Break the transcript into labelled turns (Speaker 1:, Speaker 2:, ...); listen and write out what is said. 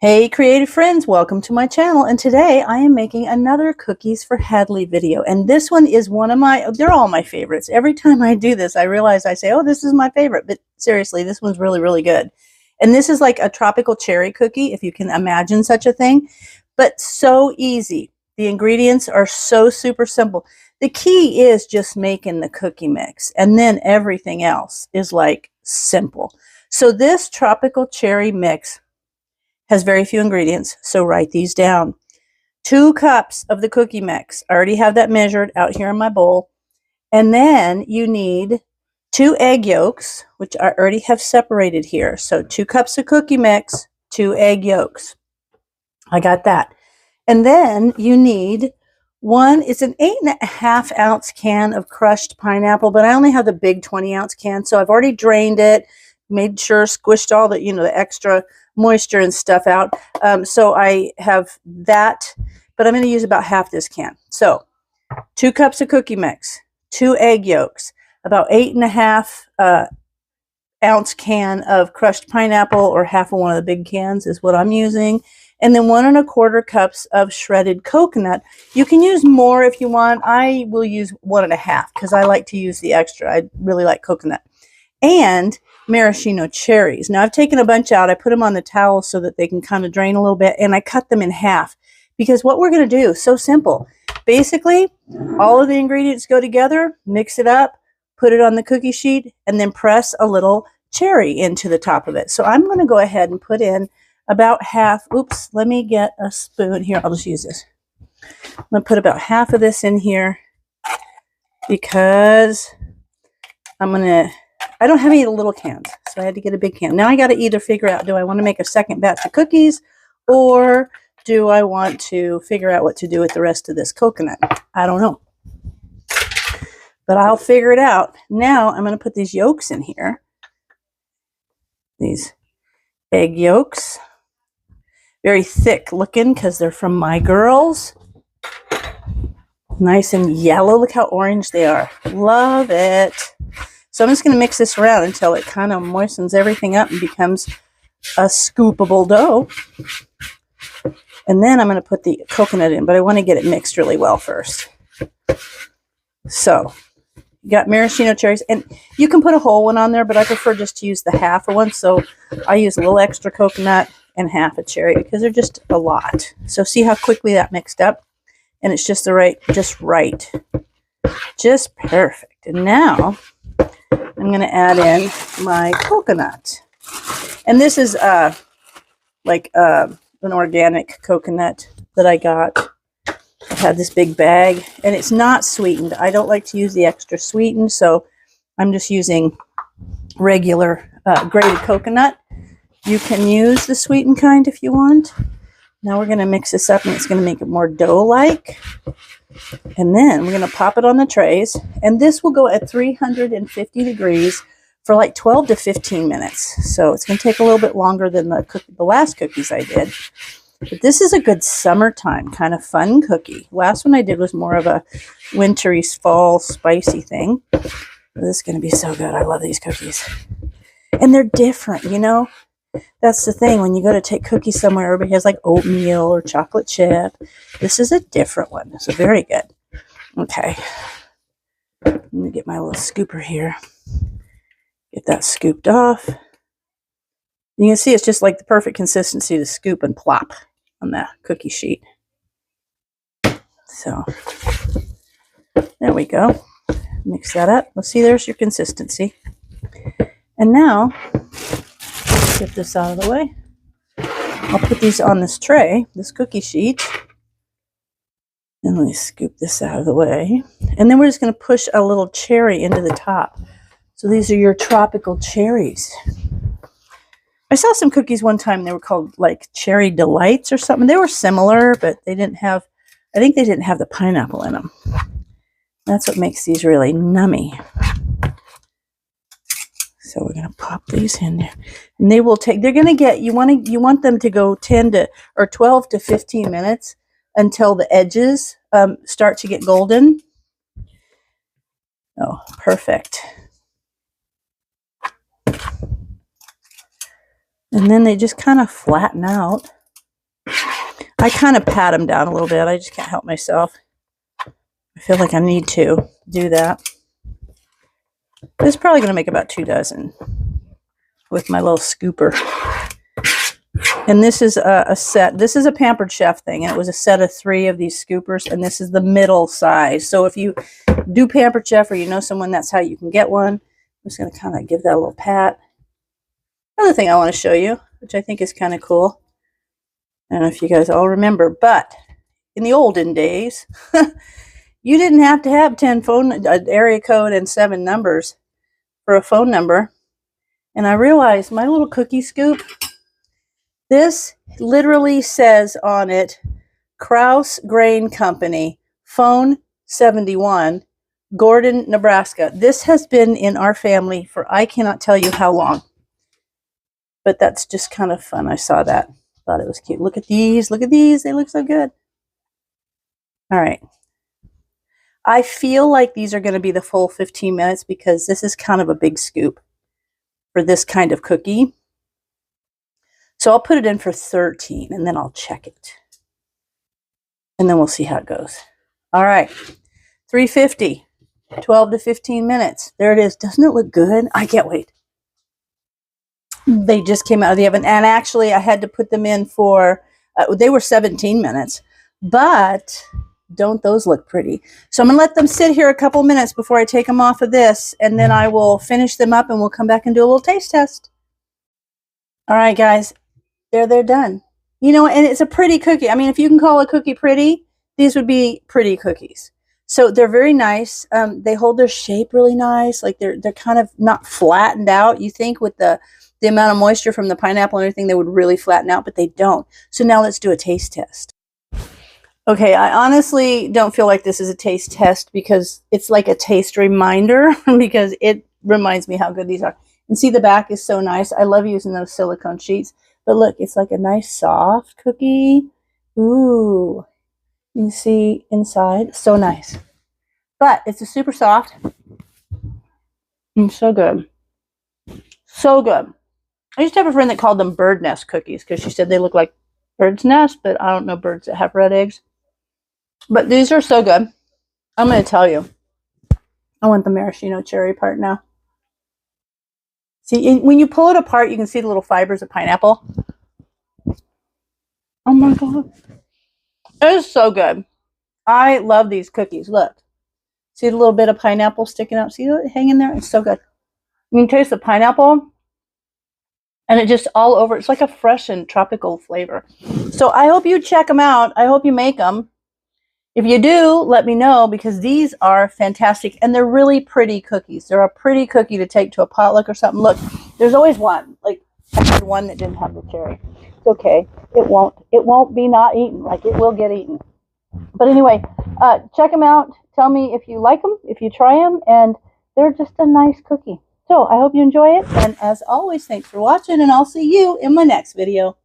Speaker 1: Hey creative friends, welcome to my channel, and today I am making another cookies for Hadlee video, and this one is they're all my favorites. Every time I do this I realize I say, oh, this is my favorite, but seriously, this one's really good. And this is like a tropical cherry cookie, if you can imagine such a thing, but so easy. The ingredients are so super simple. The key is just making the cookie mix, and then everything else is like simple. So this tropical cherry mix has very few ingredients, so write these down. 2 cups of the cookie mix. I already have that measured out here in my bowl. And then you need 2 egg yolks, which I already have separated here. So 2 cups of cookie mix, 2 egg yolks. I got that. And then you need it's an 8.5 ounce can of crushed pineapple, but I only have the big 20 ounce can, so I've already drained it, made sure, squished all the, the extra moisture and stuff out. So I have that, but I'm going to use about half this can. So 2 cups of cookie mix, 2 egg yolks, about 8.5 ounce can of crushed pineapple, or half of one of the big cans is what I'm using. And then 1 1/4 cups of shredded coconut. You can use more if you want. I will use 1 1/2 because I like to use the extra. I really like coconut. And maraschino cherries. Now I've taken a bunch out. I put them on the towel so that they can kind of drain a little bit, and I cut them in half, because what we're going to do is so simple. Basically, all of the ingredients go together, mix it up, put it on the cookie sheet, and then press a little cherry into the top of it. So I'm going to go ahead and put in about half. Oops, let me get a spoon here. I'll just use this. I'm going to put about half of this in here, because I don't have any of the little cans, so I had to get a big can. Now I got to either figure out, do I want to make a second batch of cookies, or do I want to figure out what to do with the rest of this coconut? I don't know, but I'll figure it out. Now I'm going to put these yolks in here, these egg yolks. Very thick looking because they're from my girls. Nice and yellow. Look how orange they are. Love it. So I'm just going to mix this around until it kind of moistens everything up and becomes a scoopable dough. And then I'm going to put the coconut in, but I want to get it mixed really well first. So you got maraschino cherries, and you can put a whole one on there, but I prefer just to use the half of one. So I use a little extra coconut and half a cherry, because they're just a lot. So see how quickly that mixed up, and it's just right, just perfect. And now I'm going to add in my coconut, and this is like an organic coconut that I got. I had this big bag, and it's not sweetened. I don't like to use the extra sweetened, so I'm just using regular grated coconut. You can use the sweetened kind if you want. Now we're going to mix this up, and it's going to make it more dough-like. And then we're going to pop it on the trays, and this will go at 350 degrees for like 12 to 15 minutes. So it's going to take a little bit longer than the last cookies I did. But this is a good summertime kind of fun cookie. Last one I did was more of a wintry, fall, spicy thing. This is going to be so good. I love these cookies. And they're different, That's the thing. When you go to take cookies somewhere, everybody has like oatmeal or chocolate chip. This is a different one. So very good. Okay. Let me get my little scooper here. Get that scooped off. You can see it's just like the perfect consistency to scoop and plop on that cookie sheet. So there we go. Mix that up. Let's see, there's your consistency. And now, get this out of the way. I'll put these on this tray, this cookie sheet. And let me scoop this out of the way. And then we're just going to push a little cherry into the top. So these are your tropical cherries. I saw some cookies one time. They were called like Cherry Delights or something. They were similar, but they didn't have, I think they didn't have the pineapple in them. That's what makes these really nummy. So we're going to pop these in there, and they will take, they're going to get, you want them to go 12 to 15 minutes until the edges start to get golden. Oh, perfect. And then they just kind of flatten out. I kind of pat them down a little bit. I just can't help myself. I feel like I need to do that. This is probably going to make about 2 dozen with my little scooper. And this is a set. This is a Pampered Chef thing, and it was a set of 3 of these scoopers, and this is the middle size. So if you do Pampered Chef or you know someone, that's how you can get one. I'm just going to kind of give that a little pat. Another thing I want to show you, which I think is kind of cool. I don't know if you guys all remember, but in the olden days, you didn't have to have 10 phone area code and 7 numbers for a phone number. And I realized my little cookie scoop, this literally says on it, Krause Grain Company, phone 71, Gordon, Nebraska. This has been in our family for I cannot tell you how long. But that's just kind of fun. I saw that. Thought it was cute. Look at these. Look at these. They look so good. All right. I feel like these are going to be the full 15 minutes because this is kind of a big scoop for this kind of cookie. So I'll put it in for 13 and then I'll check it. And then we'll see how it goes. All right. 350. 12 to 15 minutes. There it is. Doesn't it look good? I can't wait. They just came out of the oven. And actually, I had to put them in for, they were 17 minutes. But don't those look pretty? So I'm going to let them sit here a couple minutes before I take them off of this. And then I will finish them up and we'll come back and do a little taste test. All right, guys. They're done. You know, and it's a pretty cookie. I mean, if you can call a cookie pretty, these would be pretty cookies. So they're very nice. They hold their shape really nice. Like they're kind of not flattened out. You think with the amount of moisture from the pineapple and everything, they would really flatten out, but they don't. So now let's do a taste test. Okay, I honestly don't feel like this is a taste test because it's like a taste reminder because it reminds me how good these are. And see, the back is so nice. I love using those silicone sheets. But look, it's like a nice soft cookie. Ooh, you see inside, so nice. But it's a super soft. So good. So good. I used to have a friend that called them bird nest cookies because she said they look like bird's nest, but I don't know birds that have red eggs. But these are so good. I'm going to tell you. I want the maraschino cherry part now. See, when you pull it apart, you can see the little fibers of pineapple. Oh my God. It is so good. I love these cookies. Look. See the little bit of pineapple sticking out? See it hanging there? It's so good. You can taste the pineapple. And it just all over. It's like a fresh and tropical flavor. So I hope you check them out. I hope you make them. If you do, let me know because these are fantastic. And they're really pretty cookies. They're a pretty cookie to take to a potluck or something. Look, there's always one. Like I had one that didn't have the cherry. It's okay. It won't be not eaten. Like it will get eaten. But anyway, check them out. Tell me if you like them, if you try them. And they're just a nice cookie. So I hope you enjoy it. And as always, thanks for watching. And I'll see you in my next video.